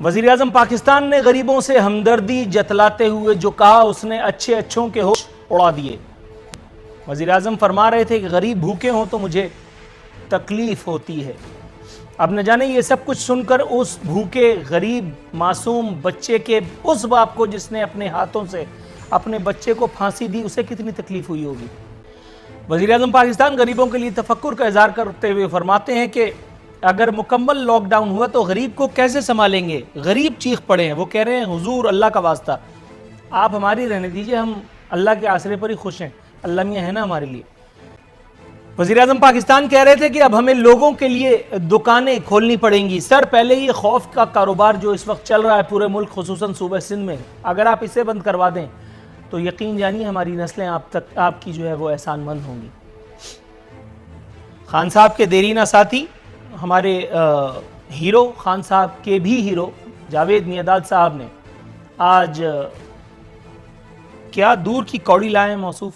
वज़ीर आज़म पाकिस्तान ने गरीबों से हमदर्दी जतलाते हुए जो कहा, उसने अच्छे अच्छों के होश उड़ा दिए। वज़ीर आज़म फरमा रहे थे कि गरीब भूखे हों तो मुझे तकलीफ होती है। अब न जाने ये सब कुछ सुनकर उस भूखे गरीब मासूम बच्चे के उस बाप को जिसने अपने हाथों से अपने बच्चे को फांसी दी, उसे कितनी तकलीफ हुई होगी। वज़ीर आज़म पाकिस्तान गरीबों के लिए तफक्कुर का इज़हार करते हुए फरमाते हैं कि अगर मुकम्मल लॉकडाउन हुआ तो गरीब को कैसे संभालेंगे। गरीब चीख पड़े हैं, वो कह रहे हैं हुजूर अल्लाह का वास्ता आप हमारी रहने दीजिए, हम अल्लाह के आसरे पर ही खुश हैं, अल्लाह मियाँ है ना हमारे लिए। वज़ीर आज़म पाकिस्तान कह रहे थे कि अब हमें लोगों के लिए दुकानें खोलनी पड़ेंगी। सर पहले ये खौफ का कारोबार जो इस वक्त चल रहा है पूरे मुल्क खुसूसन सूबे सिंध में, अगर आप इसे बंद करवा दें तो यकीन जानिए हमारी नस्लें आप तक आपकी जो है वो एहसानमंद होंगी। खान साहब के देरीना साथी हमारे हीरो, खान साहब के भी हीरो जावेद मियादाद साहब ने आज क्या दूर की कौड़ी लाएं मौसूफ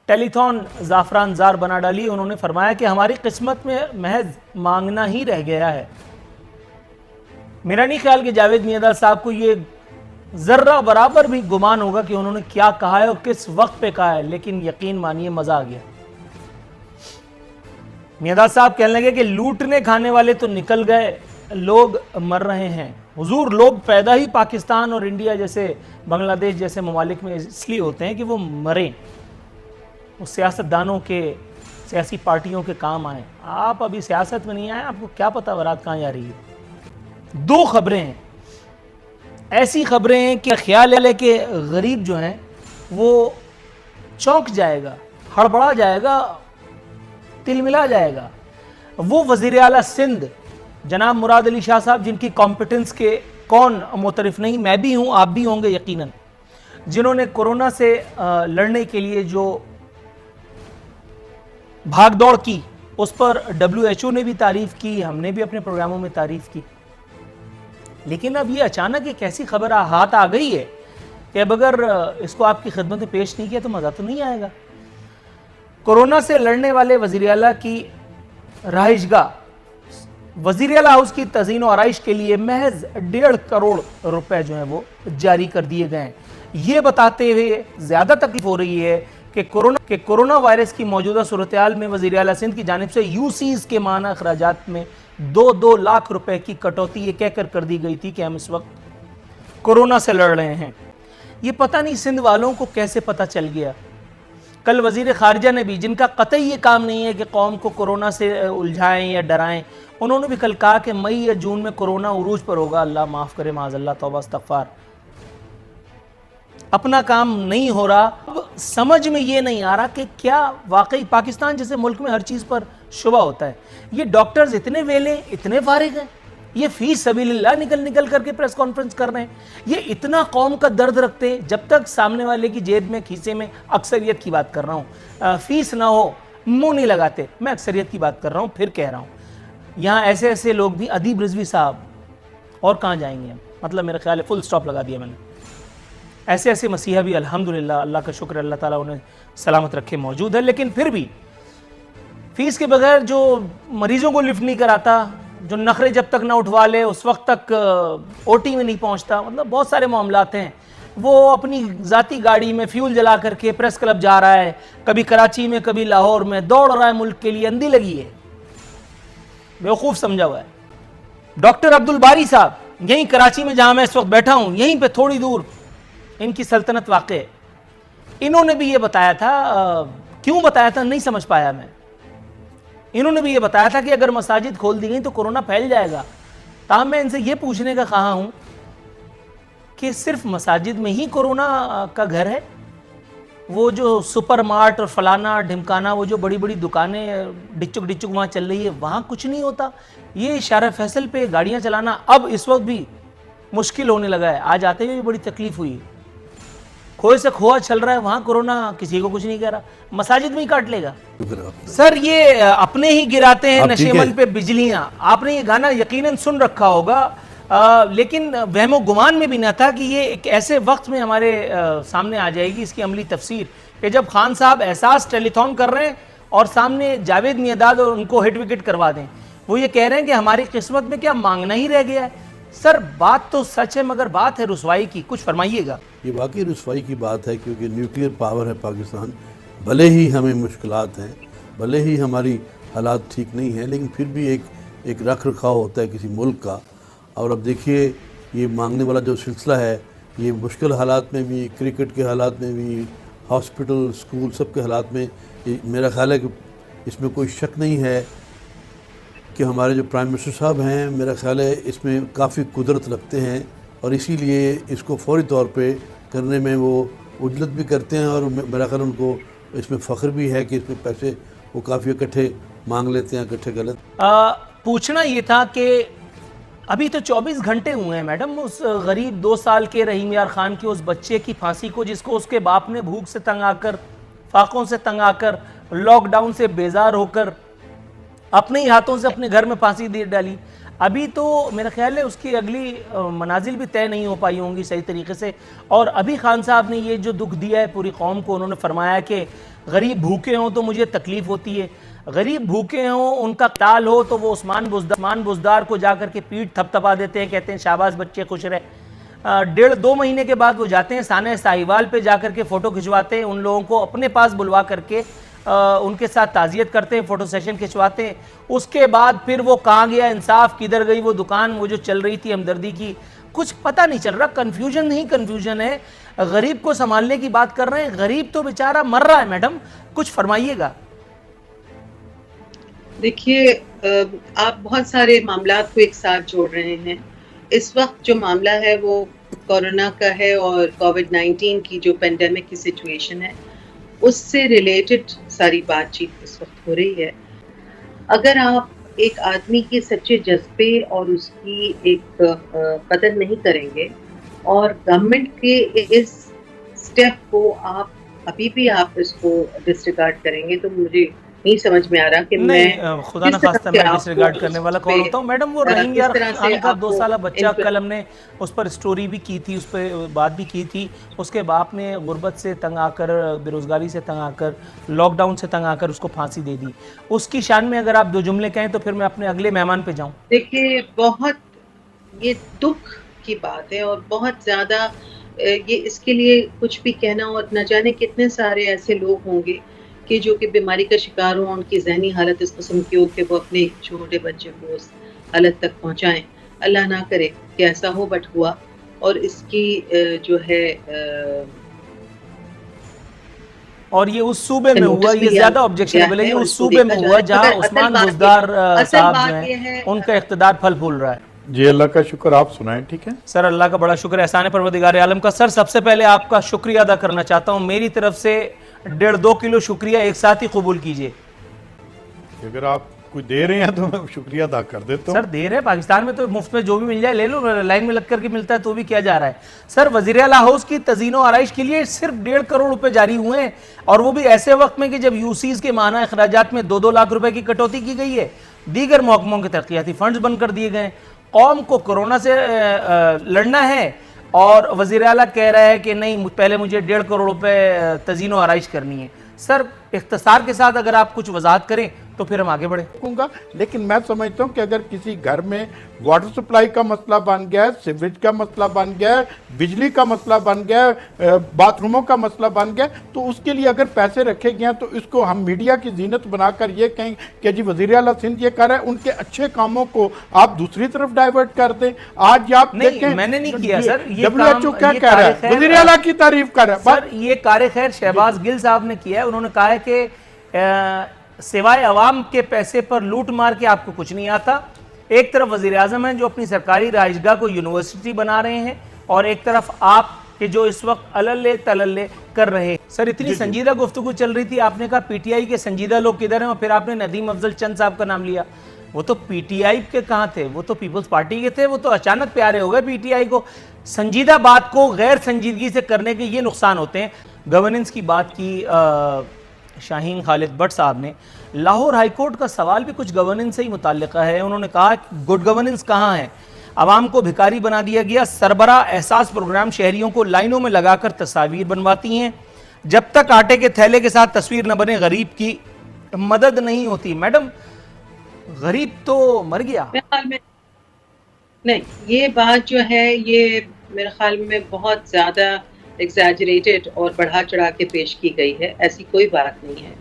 टेलीथॉन ज़ाफ़रान ज़ार बना डाली। उन्होंने फरमाया कि हमारी किस्मत में महज मांगना ही रह गया है। मेरा नहीं ख्याल कि जावेद मियादाद साहब को ये ज़र्रा बराबर भी गुमान होगा कि उन्होंने क्या कहा है और किस वक्त पे कहा है, लेकिन यकीन मानिए मज़ा आ गया। मियादाद साहब कहने लगे कि लूटने खाने वाले तो निकल गए, लोग मर रहे हैं। हुजूर लोग पैदा ही पाकिस्तान और इंडिया जैसे बांग्लादेश जैसे ममालिक में इसलिए होते हैं कि वो मरें, वो सियासतदानों के सियासी पार्टियों के काम आए। आप अभी सियासत में नहीं आए, आपको क्या पता बारात कहाँ जा रही है। दो खबरें हैं, ऐसी खबरें हैं कि ख्याल है कि गरीब जो हैं वो चौंक जाएगा, हड़बड़ा जाएगा, तिलमिला जाएगा। वो वज़ीर आला सिंध जनाब मुराद अली शाह साहब, जिनकी कॉम्पिटेंस के कौन मुतरिफ नहीं, मैं भी हूँ आप भी होंगे यकीनन, जिन्होंने कोरोना से लड़ने के लिए जो भाग दौड़ की उस पर WHO ने भी तारीफ की, हमने भी अपने प्रोग्रामों में तारीफ की। लेकिन अब ये अचानक एक ऐसी खबर हाथ आ गई है कि अब अगर इसको आपकी खिदमत में पेश नहीं किया तो मज़ा तो नहीं आएगा। कोरोना से लड़ने वाले वज़ीर आला की रहाइशगाह, वज़ीर आला हाउस की तज़ीन और आराइश के लिए महज 1.5 करोड़ रुपए जो है वो जारी कर दिए गए हैं। ये बताते हुए ज़्यादा तकलीफ हो रही है कि कोरोना वायरस की मौजूदा सूरत हाल में वज़ीर आला सिंध की जानिब से यूसीज़ के माना अखराजात में 2-2 लाख रुपए की कटौती ये कहकर कर दी गई थी कि हम इस वक्त कोरोना से लड़ रहे हैं। ये पता नहीं सिंध वालों को कैसे पता चल गया। कल वज़ीर ख़ारिजा ने भी, जिनका कतई ये काम नहीं है कि कौम को कोरोना से उलझाएं या डराएं, उन्होंने भी कल कहा कि मई या जून में कोरोना उरूज पर होगा। अल्लाह माफ़ करे, माज़अल्लाह, तौबा इस्तग़फ़ार। अपना काम नहीं हो रहा। अब समझ में ये नहीं आ रहा कि क्या वाकई पाकिस्तान जैसे मुल्क में हर चीज़ पर शुबा होता है। ये डॉक्टर्स इतने वेले, इतने फारिग हैं, ये फी सबीलिल्लाह निकल करके प्रेस कॉन्फ्रेंस कर रहे हैं, ये इतना कौम का दर्द रखते हैं, जब तक सामने वाले की जेब में खीसे में, अक्सरियत की बात कर रहा हूँ, फीस ना हो मुंह नहीं लगाते। मैं अक्सरियत की बात कर रहा हूँ, फिर कह रहा हूँ यहाँ ऐसे ऐसे लोग भी, अदीब रिजवी साहब, और कहाँ जाएंगे हम, मतलब मेरा ख्याल है फुल स्टॉप लगा दिया मैंने। ऐसे ऐसे मसीहा भी अल्हम्दुलिल्लाह, अल्लाह का शुक्र, अल्लाह ताला उन्हें सलामत रखे, मौजूद है। लेकिन फिर भी फीस के बगैर जो मरीजों को लिफ्ट नहीं कराता, जो नखरे जब तक ना उठवा ले उस वक्त तक ओटी में नहीं पहुंचता, मतलब बहुत सारे मामलात हैं। वो अपनी ज़ाती गाड़ी में फ्यूल जला करके प्रेस क्लब जा रहा है, कभी कराची में कभी लाहौर में, दौड़ रहा है मुल्क के लिए, अंधी लगी है, बेवकूफ़ समझा हुआ है। डॉक्टर अब्दुल बारी साहब यहीं कराची में जहाँ मैं इस वक्त बैठा हूँ, यहीं पर थोड़ी दूर इनकी सल्तनत वाक़ है। इन्होंने भी ये बताया था, क्यों बताया था नहीं समझ पाया मैं। इन्होंने भी ये बताया था कि अगर मसाजिद खोल दी गई तो कोरोना फैल जाएगा। ताहम मैं इनसे ये पूछने का कहा हूँ कि सिर्फ मसाजिद में ही कोरोना का घर है? वो जो सुपर मार्ट और फलाना ढिमकाना, वो जो बड़ी बड़ी दुकानें डिचुक वहाँ चल रही है, वहाँ कुछ नहीं होता? ये शारा फैसल पे गाड़ियाँ चलाना अब इस वक्त भी मुश्किल होने लगा है। आज आते हुए भी बड़ी तकलीफ हुई। खोए से खोआ चल रहा है, वहाँ कोरोना किसी को कुछ नहीं कह रहा, मसाजिद में ही काट लेगा। सर ये अपने ही गिराते हैं नशेमन पे बिजलियां। आपने ये गाना यकीनन सुन रखा होगा, लेकिन वहमो गुमान में भी ना था कि ये एक ऐसे वक्त में हमारे सामने आ जाएगी इसकी अमली तफसीर, कि जब खान साहब एहसास टेलीथॉन कर रहे हैं और सामने जावेद मियादाद और उनको हिट विकेट करवा दें। वो ये कह रहे हैं कि हमारी किस्मत में क्या मांगना ही रह गया है। सर बात तो सच है मगर बात है रुसवाई की, कुछ फरमाइएगा। ये वाकई रुसवाई की बात है, क्योंकि न्यूक्लियर पावर है पाकिस्तान। भले ही हमें मुश्किलात हैं, भले ही हमारी हालात ठीक नहीं हैं, लेकिन फिर भी एक रख रखाव होता है किसी मुल्क का। और अब देखिए ये मांगने वाला जो सिलसिला है, ये मुश्किल हालात में भी, क्रिकेट के हालात में भी, हॉस्पिटल स्कूल सब के हालात में, मेरा ख्याल है कि इसमें कोई शक नहीं है कि हमारे जो प्राइम मिनिस्टर साहब हैं, मेरा ख्याल है इसमें काफ़ी कुदरत रखते हैं और इसीलिए इसको फौरी तौर पे करने में वो उजलत भी करते हैं। और मेरा ख्याल उनको इसमें फ़ख्र भी है कि इसमें पैसे वो काफ़ी इकट्ठे मांग लेते हैं, इकट्ठे गलत। पूछना ये था कि अभी तो 24 घंटे हुए हैं मैडम उस गरीब 2 साल के रहीम यार खान के उस बच्चे की फांसी को, जिसको उसके बाप ने भूख से तंग आकर, फाकों से तंग आकर, लॉकडाउन से बेजार होकर अपने ही हाथों से अपने घर में फांसी दे डाली। अभी तो मेरा ख्याल है उसकी अगली मनाजिल भी तय नहीं हो पाई होंगी सही तरीके से। और अभी खान साहब ने ये जो दुख दिया है पूरी कौम को, उन्होंने फरमाया कि गरीब भूखे हों तो मुझे तकलीफ़ होती है, गरीब भूखे हों, उनका ताल हो तो वो उस्मान बुज़दार को जाकर के पीठ थपथपा देते हैं, कहते हैं शाबाश बच्चे खुश रहे। 1.5-2 महीने के बाद वो जाते हैं साने साहिवाल पे जाकर के फ़ोटो खिंचवाते हैं, उन लोगों को अपने पास बुलवा करके उनके साथ ताज़ियत करते हैं, फ़ोटो सेशन खिंचवाते हैं। उसके बाद फिर वो कहाँ गया इंसाफ, किधर गई वो दुकान, वो जो चल रही थी हमदर्दी की, कुछ पता नहीं चल रहा। कन्फ्यूजन ही कन्फ्यूजन है। गरीब को संभालने की बात कर रहे हैं, गरीब तो बेचारा मर रहा है। मैडम कुछ फरमाइएगा। देखिए, आप बहुत सारे मामलात को एक साथ जोड़ रहे हैं। इस वक्त जो मामला है वो कोरोना का है और कोविड-19 की जो पेंडेमिक की सिचुएशन है उससे रिलेटेड सारी बातचीत इस वक्त हो रही है। अगर आप एक आदमी के सच्चे जज्बे और उसकी एक कदर नहीं करेंगे और गवर्नमेंट के इस स्टेप को आप अभी भी आप इसको डिसरिगार्ड करेंगे तो मुझे नहीं समझ में आ रहा कि मैं खुदा न खास्ता मैं डिसरिगार्ड करने वाला कौन होता हूँ। मैडम वो रहीम यार खान का 2 साल बच्चा, कल हमने उस पर स्टोरी भी की थी, उस पर बात भी की थी। उसके बाप ने गुर्बत से तंग आकर, बेरोज़गारी से तंग आकर, लॉकडाउन से तंग आकर उसको फांसी दे दी। उसकी शान में अगर आप 2 जुमले कहें तो फिर मैं अपने अगले मेहमान पे जाऊँ। देखिए, बहुत ये दुख की बात है और बहुत ज़्यादा ये इसके लिए कुछ भी कहना, और न जाने कितने सारे ऐसे लोग होंगे कि जो कि बीमारी का शिकार हो, उनकी जहनी हालत इस किस्म की हो कि वो अपने छोटे बच्चे को उस हालत तक पहुंचाएं। अल्लाह ना करे कि ऐसा हो, बट हुआ। और इसकी जो है और ये उस सूबे में हुआ, ये ज्यादा ऑब्जेक्शनेबल है, ये उस सूबे में हुआ जहां उस्मान बुज़दार साहब जो हैं उनका इख्तिदार फल फूल रहा है। जी अल्लाह का शुक्र, आप सुनाएं। ठीक है सर, अल्लाह का बड़ा शुक्र है, एहसान परवरदिगार आलम का। सर सबसे पहले आपका शुक्रिया अदा करना चाहता हूँ, मेरी तरफ से 1.5-2 किलो शुक्रिया एक साथ ही कबूल कीजिए। अगर आप कोई दे रहे हैं तो मैं शुक्रिया अदा कर देता हूँ। सर दे रहे हैं, पाकिस्तान में तो मुफ्त में जो भी मिल जाए ले लो, लाइन में लग करके मिलता है तो भी किया जा रहा है। सर वज़ीर आला हाउस की तज़ीनो आराइश के लिए सिर्फ 1.5 करोड़ रुपए जारी हुए हैं, और वो भी ऐसे वक्त में कि जब यूसीज के माना अखराजात में 2-2 लाख रुपए की कटौती की गई है, दीगर महकमों के तरक्याती फंड्स बंद कर दिए गए। कौम को कोरोना से लड़ना है और वज़ीर आला कह रहा है कि नहीं, पहले मुझे 1.5 करोड़ रुपए तज़ीनो आराइश करनी है। सर इख्तिसार के साथ अगर आप कुछ वजाहत करें तो फिर हम आगे बढ़े। लेकिन मैं समझता हूँ कि अगर किसी घर में वाटर सप्लाई का मसला बन गया है, सीवरेज का मसला बन गया है, बिजली का मसला बन गया है, बाथरूमों का मसला बन गया, तो उसके लिए अगर पैसे रखे गए हैं तो इसको हम मीडिया की जीनत बनाकर ये कहें कि जी वज़ीर आला सिंध ये कर रहे हैं, उनके अच्छे कामों को आप दूसरी तरफ डाइवर्ट कर दें। आज आप देखें, मैंने नहीं किया सर, WHO क्या कह रहा है, वज़ीर आला की तारीफ कर रहा है। सर ये कार्य खैर शहबाज गिल साहब ने किया है, उन्होंने कहा है कि सिवाय अवाम के पैसे पर लूट मार के आपको कुछ नहीं आता। एक तरफ वज़ीर आज़म हैं जो अपनी सरकारी राइशगाह को यूनिवर्सिटी बना रहे हैं, और एक तरफ आप कि जो इस वक्त अलल्ले तलल्ले कर रहे हैं। सर इतनी संजीदा गुफ्तगू चल रही थी, आपने कहा पीटीआई के संजीदा लोग किधर हैं, और फिर आपने नदीम अफजल चंद साहब का नाम लिया। वो तो पीटीआई के कहाँ थे, वो तो पीपल्स पार्टी के थे, वो तो अचानक प्यारे हो गए पीटीआई को। संजीदा बात को गैर संजीदगी से करने के ये नुकसान होते हैं। गवर्नेंस की बात की शाहीन खालिद भट्ट साहब ने, लाहौर हाईकोर्ट का सवाल भी कुछ गवर्नेंस से ही मुताल्लिक़ है। उन्होंने कहा गुड गवर्नेंस कहाँ है, आवाम को भिखारी बना दिया गया। सरबरा एहसास प्रोग्राम शहरियों को लाइनों में लगाकर तस्वीर बनवाती हैं, जब तक आटे के थैले के साथ तस्वीर न बने गरीब की मदद नहीं होती। मैडम गरीब तो मर गया, नहीं, ये बात जो है ये मेरे ख्याल में बहुत ज़्यादा एग्जैजरेटेड और बढ़ा चढ़ा के पेश की गई है, ऐसी कोई बात नहीं है।